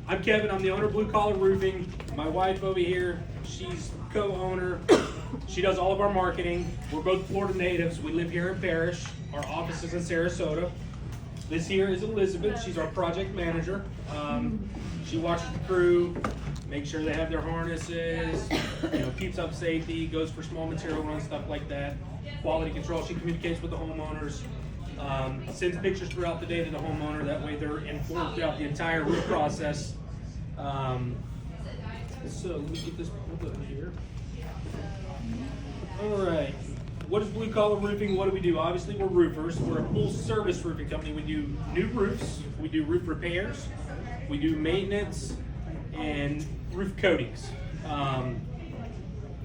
I'm Kevin. I'm the owner of Blue Collar Roofing. My wife over here, she's co-owner. She does all of our marketing. We're both Florida natives. We live here in Parrish. Our office is in Sarasota. This here is Elizabeth. She's our project manager. She watches the crew, makes sure they have their harnesses, keeps up safety, goes for small material runs, stuff like that. Quality control. She communicates with the homeowners. Sends pictures throughout the day to the homeowner. That way they're informed throughout the entire roof process. So let me get this pulled up here. All right. What is Blue Collar Roofing? What do we do? Obviously, we're roofers. We're a full service roofing company. We do new roofs. We do roof repairs. We do maintenance and roof coatings.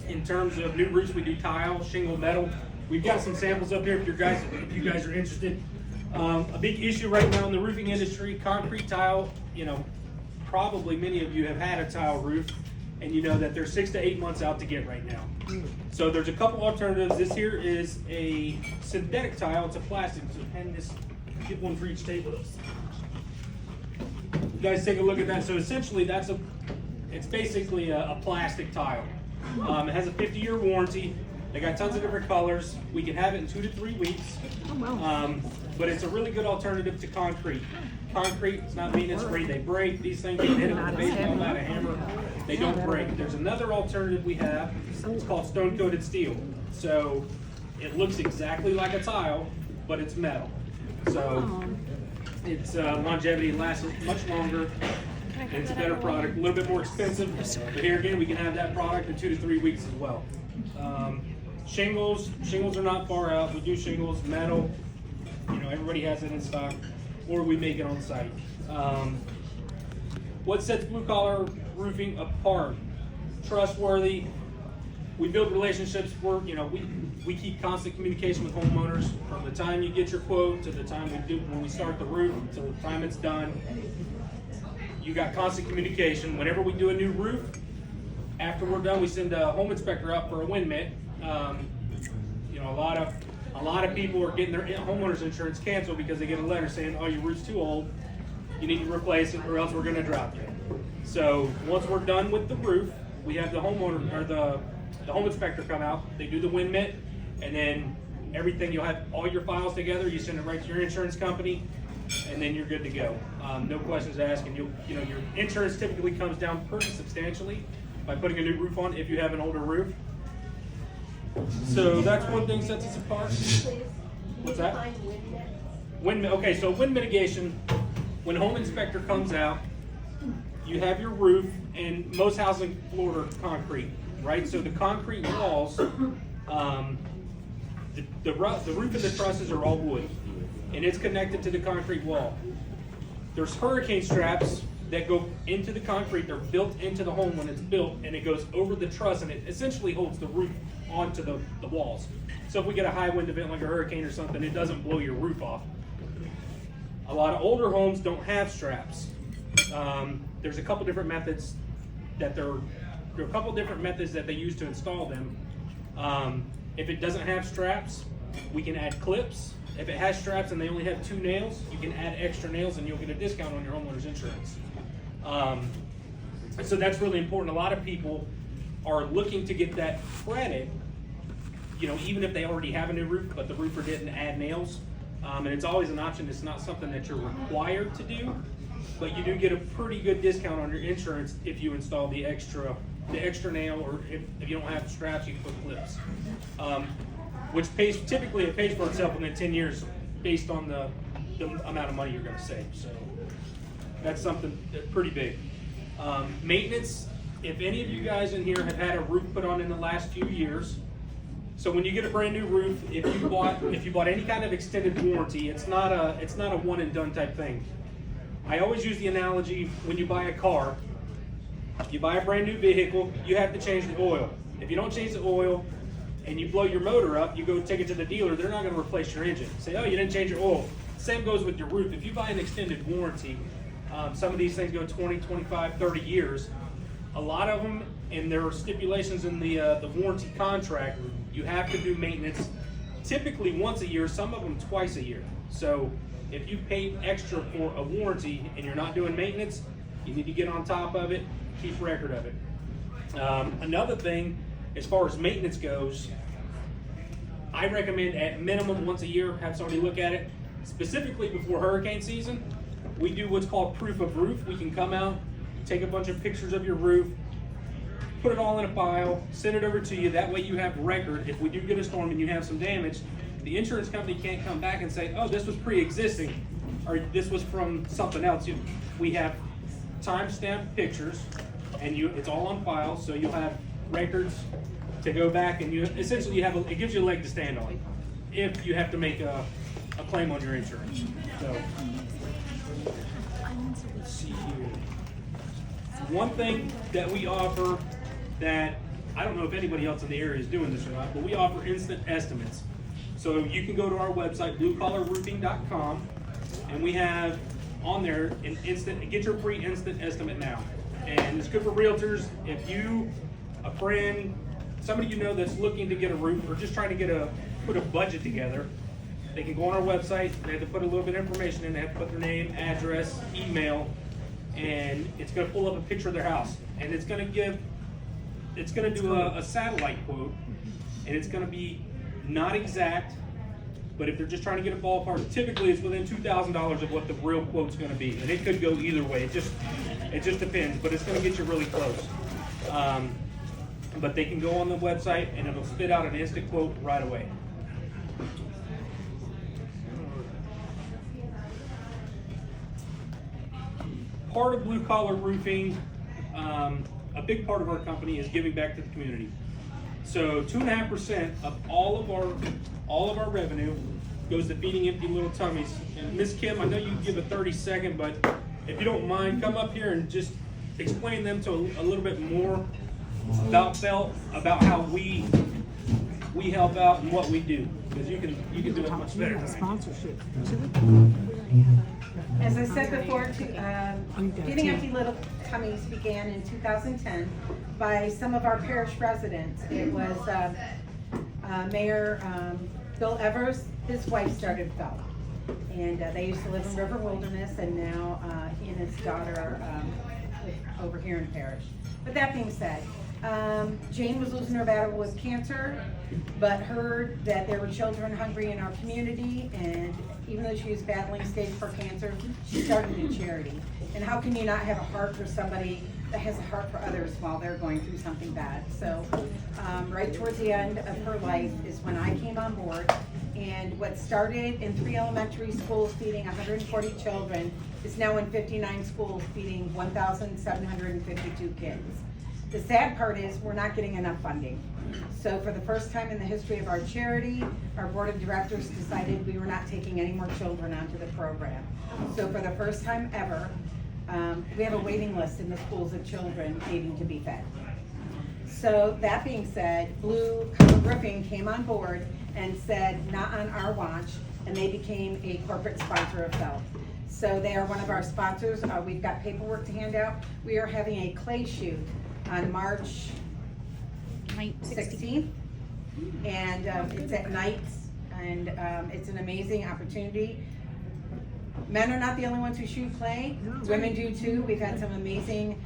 In terms of new roofs, we do tile, shingle, metal. We've got some samples up here if you guys are interested. A big issue right now in the roofing industry, concrete tile, probably many of you have had a tile roof and you know that they're 6 to 8 months out to get right now. So there's a couple alternatives. This here is a synthetic tile, it's a plastic, so hand this, get one for each table. You guys take a look at that. So essentially it's basically a plastic tile. It has a 50-year warranty. They got tons of different colors. We can have it in 2 to 3 weeks. Oh, wow. But it's a really good alternative to concrete. Concrete, it's not maintenance free. They break. These things, you hit them with a baseball bat, a hammer, they don't break. There's another alternative we have. It's called stone-coated steel. So it looks exactly like a tile, but it's metal. So its longevity lasts much longer. And it's a better product, a little bit more expensive. But here again, we can have that product in 2 to 3 weeks as well. Shingles are not far out. We do shingles, metal. Everybody has it in stock, or we make it on site. What sets Blue Collar Roofing apart? Trustworthy. We build relationships. We keep constant communication with homeowners from the time you get your quote to the time when we start the roof to the time it's done. You got constant communication. Whenever we do a new roof, after we're done, we send a home inspector out for a wind mitt. A lot of people are getting their homeowners insurance canceled because they get a letter saying, "Oh, your roof's too old. You need to replace it, or else we're going to drop you." So once we're done with the roof, we have the homeowner or the home inspector come out. They do the wind mitt, and then everything. You'll have all your files together. You send it right to your insurance company, and then you're good to go. No questions asked, and your insurance typically comes down pretty substantially by putting a new roof on if you have an older roof. So that's one thing sets us apart. What's that? Okay, so wind mitigation. When a home inspector comes out, you have your roof, and most houses in Florida are concrete, right? So the concrete walls, the roof and the trusses are all wood, and it's connected to the concrete wall. There's hurricane straps that go into the concrete. They're built into the home when it's built, and it goes over the truss, and it essentially holds the roof onto the walls. So if we get a high wind event like a hurricane or something, it doesn't blow your roof off. A lot of older homes don't have straps. There's a couple different methods that they use to install them. If it doesn't have straps, we can add clips. If it has straps and they only have 2 nails, you can add extra nails and you'll get a discount on your homeowner's insurance. So that's really important. A lot of people are looking to get that credit, even if they already have a new roof, but the roofer didn't add nails. And it's always an option. It's not something that you're required to do, but you do get a pretty good discount on your insurance if you install the extra nail, or if you don't have the straps, you can put clips. Which typically it pays for itself within 10 years based on the amount of money you're going to save. So that's something that's pretty big. Maintenance. If any of you guys in here have had a roof put on in the last few years, so when you get a brand new roof, if you bought any kind of extended warranty, it's not a one and done type thing. I always use the analogy when you buy a car, you buy a brand new vehicle, you have to change the oil. If you don't change the oil and you blow your motor up, you go take it to the dealer, they're not going to replace your engine. Say, "Oh, you didn't change your oil." Same goes with your roof. If you buy an extended warranty, some of these things go 20, 25, 30 years. A lot of them, and there are stipulations in the warranty contract, you have to do maintenance typically once a year, some of them twice a year. So if you pay extra for a warranty and you're not doing maintenance, You need to get on top of it, keep record of it. Another thing, as far as maintenance goes, I recommend at minimum once a year have somebody look at it. Specifically before hurricane season, we do what's called proof of roof. We can come out, take a bunch of pictures of your roof, put it all in a file, send it over to you. That way you have record. If we do get a storm and you have some damage, the insurance company can't come back and say, oh, this was pre-existing, or this was from something else. We have time-stamped pictures, and it's all on file, so you'll have records to go back, and it gives you a leg to stand on if you have to make a claim on your insurance. So, let's see here. One thing that we offer that I don't know if anybody else in the area is doing this or not, but we offer instant estimates. So you can go to our website, bluecollarroofing.com, and we have on there get your free instant estimate now. And it's good for realtors. If you, a friend, somebody you know that's looking to get a roof or just trying to put a budget together, they can go on our website. They have to put a little bit of information in. They have to put their name, address, email, and it's going to pull up a picture of their house. And it's going to do a satellite quote, and it's going to be not exact, but if they're just trying to get a ballpark, typically it's within $2,000 of what the real quote's going to be, and it could go either way. It just depends, but it's going to get you really close. But they can go on the website, and it'll spit out an instant quote right away. Part of Blue Collar Roofing, a big part of our company is giving back to the community. So 2.5% of all of our revenue goes to feeding empty little tummies. And Miss Kim, I know you give a 30-second, but if you don't mind, come up here and just explain them to a little bit more about how we help out and what we do, because you can do it much better. Sponsorship. As I said before, Feeding Empty Little Tummies began in 2010 by some of our Parrish residents. It was Mayor Bill Evers, his wife started Felt. And they used to live in River Wilderness, and now he and his daughter live over here in Parrish. But that being said, Jane was losing her battle with cancer, but heard that there were children hungry in our community, and even though she was battling stage 4 cancer, she started a charity. And how can you not have a heart for somebody that has a heart for others while they're going through something bad? So right towards the end of her life is when I came on board, and what started in 3 elementary schools feeding 140 children is now in 59 schools feeding 1,752 kids. The sad part is we're not getting enough funding. So for the first time in the history of our charity, our board of directors decided we were not taking any more children onto the program. So for the first time ever, we have a waiting list in the schools of children needing to be fed. So that being said, Blue Collar Roofing came on board and said, not on our watch, and they became a corporate sponsor of Felt. So they are one of our sponsors. We've got paperwork to hand out. We are having a clay shoot on March 16th, and it's at night, and it's an amazing opportunity. Men are not the only ones who shoot clay. Women do too. We've had some amazing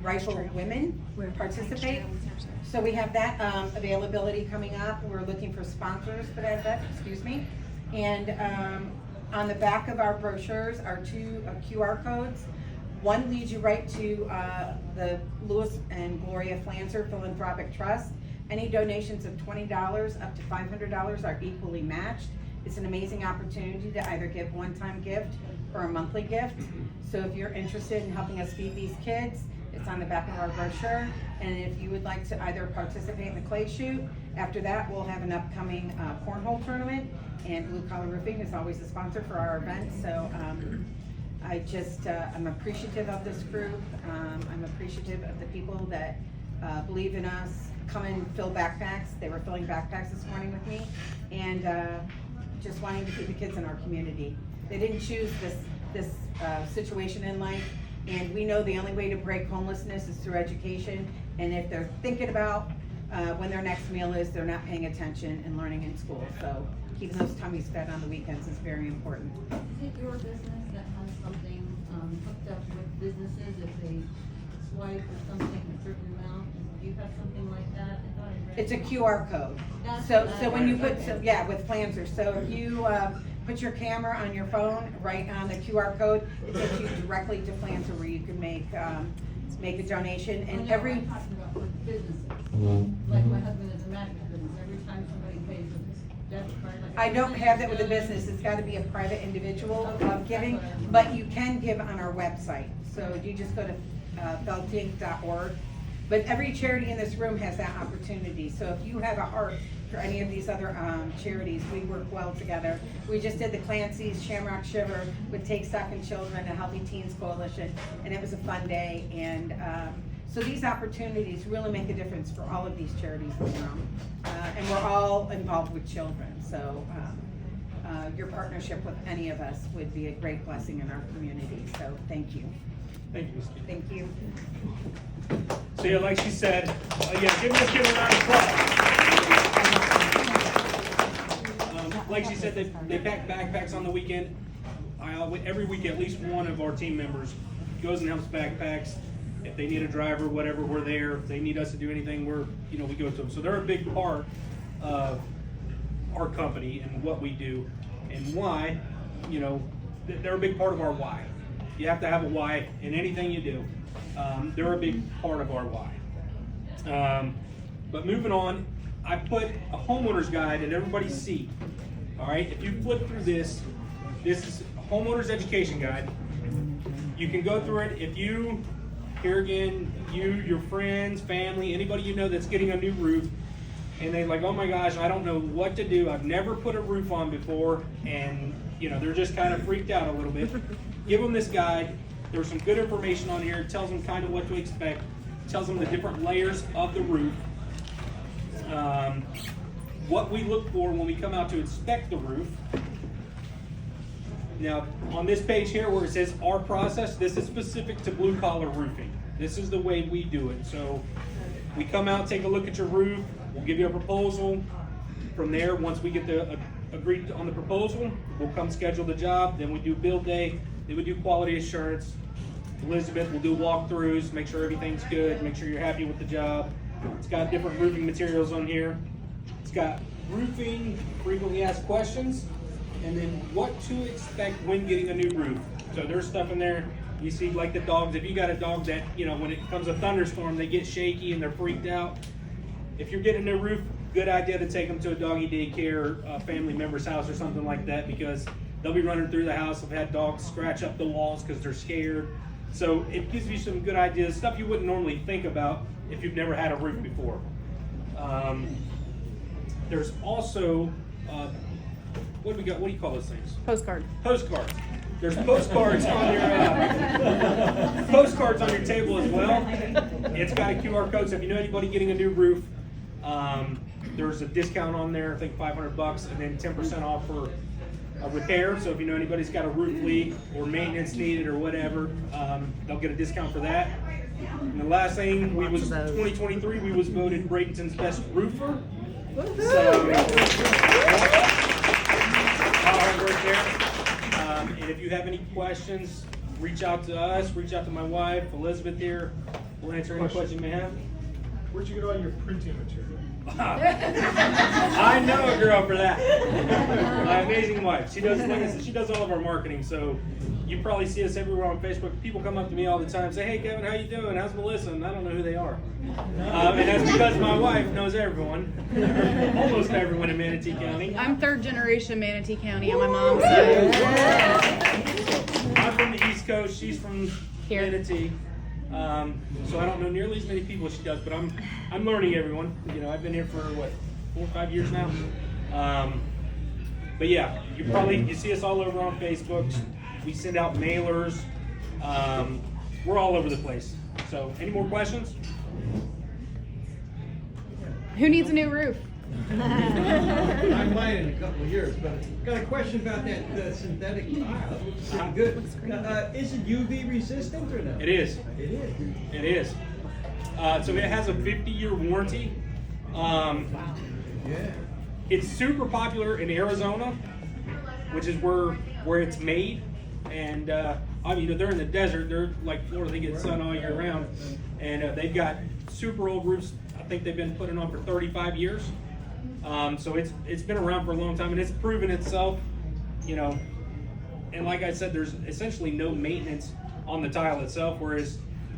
rifle women participate. So we have that availability coming up. We're looking for sponsors for that event, and on the back of our brochures are 2 QR codes. One leads you right to the Lewis and Gloria Flanzer Philanthropic Trust. Any donations of $20 up to $500 are equally matched. It's an amazing opportunity to either give one-time gift or a monthly gift. So if you're interested in helping us feed these kids, it's on the back of our brochure. And if you would like to either participate in the clay shoot, after that we'll have an upcoming cornhole tournament, and Blue Collar Roofing is always a sponsor for our events. So I'm appreciative of this group. I'm appreciative of the people that believe in us, come and fill backpacks. They were filling backpacks this morning with me, and just wanting to keep the kids in our community. They didn't choose this situation in life, and we know the only way to break homelessness is through education. And if they're thinking about when their next meal is, they're not paying attention and learning in school. So keeping those tummies fed on the weekends is very important. Is it your business that has something hooked up with they swipe or something, a certain amount? Do you have something like that? I thought I read It's a that. QR code. That's So, what so I when you read, put, okay. yeah, with Flanzer, so if you, put your camera on your phone, right on the QR code, it takes you directly to Flanzer where you can make a donation, Oh, and no, every, I'm talking about for businesses. Like my husband is a mattress business, every time somebody pays with his debit card. Like I don't have that with a business, it's gotta be a private individual giving, but you can give on our website. So you just go to feltink.org. But every charity in this room has that opportunity, so if you have a heart for any of these other charities, we work well together. We just did the Clancy's Shamrock Shiver with Take Stock in Children, a Healthy Teens Coalition, and it was a fun day. And so these opportunities really make a difference for all of these charities in the room. And we're all involved with children, so your partnership with any of us would be a great blessing in our community, so thank you. Thank you, Ms. Keith. Thank you. So yeah, like she said, yeah, give a round of applause. Like she said, they pack backpacks on the weekend. Every week, at least one of our team members goes and helps backpacks. If they need a driver, whatever, we're there. If they need us to do anything, we go to them. So they're a big part of our company and what we do and why. They're a big part of our why. You have to have a why in anything you do. They're a big part of our why. But moving on, I put a homeowner's guide in everybody's seat. All right, if you flip through this is a homeowner's education guide. You can go through it. If you, here again, your friends, family, anybody you know that's getting a new roof, and they're like, oh my gosh, I don't know what to do. I've never put a roof on before, and they're just kind of freaked out a little bit. Give them this guide. There's some good information on here. It tells them kind of what to expect. It tells them the different layers of the roof. What we look for when we come out to inspect the roof. Now, on this page here where it says our process, this is specific to blue collar roofing. This is the way we do it. So we come out, take a look at your roof. We'll give you a proposal. From there, once we get agreed on the proposal, we'll come schedule the job. Then we do build day. Then we do quality assurance. Elizabeth will do walkthroughs, make sure everything's good, make sure you're happy with the job. It's got different roofing materials on here. It's got roofing frequently asked questions, and then what to expect when getting a new roof. So there's stuff in there. You see, like the dogs, if you got a dog that, when it comes a thunderstorm, they get shaky and they're freaked out. If you're getting a new roof, good idea to take them to a doggy daycare, a family member's house or something like that, because they'll be running through the house. I've had dogs scratch up the walls because they're scared. So it gives you some good ideas, stuff you wouldn't normally think about if you've never had a roof before. There's also, what do we got? What do you call those things? Postcard. Postcards. There's postcards on your postcards on your table as well. It's got a QR code, so if you know anybody getting a new roof, there's a discount on there. I think $500, and then 10% off for a repair. So if you know anybody's got a roof leak or maintenance needed or whatever, they'll get a discount for that. And the last thing, 2023, we was voted Bradenton's best roofer. So, hard work there. And if you have any questions, reach out to us, reach out to my wife, Elizabeth here. We'll answer any questions you may have. Where'd you get all your printing material? I know a girl for that. My amazing wife. She does, like I said, she does all of our marketing. So you probably see us everywhere on Facebook. People come up to me all the time, say, "Hey, Kevin, how you doing? How's Melissa?" And I don't know who they are. And that's because my wife knows everyone, almost everyone in Manatee County. I'm third generation Manatee County on my mom's side. I'm from the East Coast. She's from Here. Manatee. So I don't know nearly as many people as she does, but I'm learning everyone. I've been here for 4 or 5 years now. But yeah, you see us all over on Facebook. We send out mailers. We're all over the place. So any more questions? Who needs a new roof? I might in a couple of years, but got a question about that synthetic tile. Looks pretty good. Is it UV resistant or no? It is. It is. It is. So it has a 50-year warranty. Yeah. It's super popular in Arizona, which is where it's made, and I mean, they're in the desert. They're like Florida. They get sun all year round, and they've got super old roofs. I think they've been putting on for 35 years. So it's been around for a long time, and it's proven itself. You know, and like I said, there's essentially no maintenance on the tile itself. Whereas,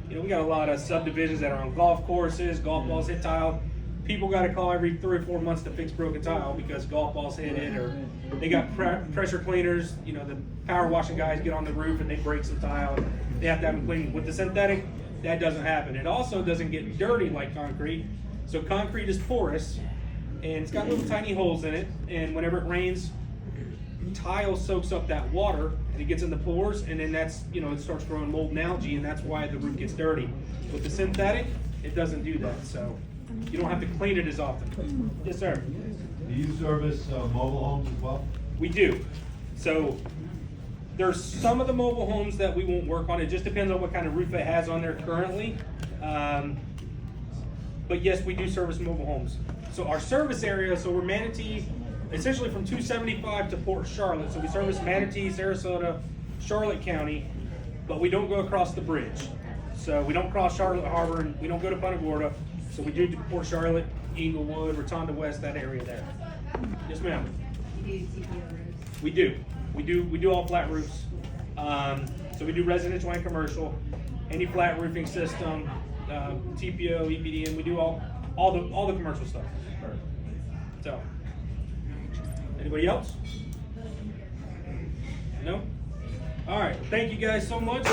you know, we got a lot of subdivisions that are on golf courses. Golf balls hit tile. People got to call every 3 or 4 months to fix broken tile because golf balls hit it, or they got pressure cleaners. You know, the power washing guys get on the roof and they break some tile. And they have to have them cleaned. With the synthetic, that doesn't happen. It also doesn't get dirty like concrete. So concrete is porous, and it's got little tiny holes in it. And whenever it rains, tile soaks up that water and it gets in the pores, and then that's, you know, it starts growing mold and algae, and that's why the roof gets dirty. With the synthetic, it doesn't do that. So you don't have to clean it as often. Yes, sir. Do you service mobile homes as well? We do. So there's some of the mobile homes that we won't work on. It just depends on what kind of roof it has on there currently. But yes, we do service mobile homes. So our service area, so we're Manatee, essentially from 275 to Port Charlotte. So we service Manatee, Sarasota, Charlotte County, but we don't go across the bridge. So we don't cross Charlotte Harbor, and we don't go to Punta Gorda. So we do Port Charlotte, Englewood, Rotonda West, that area there. Yes, ma'am. We do. We do all flat roofs. So we do residential and commercial, any flat roofing system, TPO, EPDM. We do all the commercial stuff. So, anybody else? No? All right. Thank you guys so much.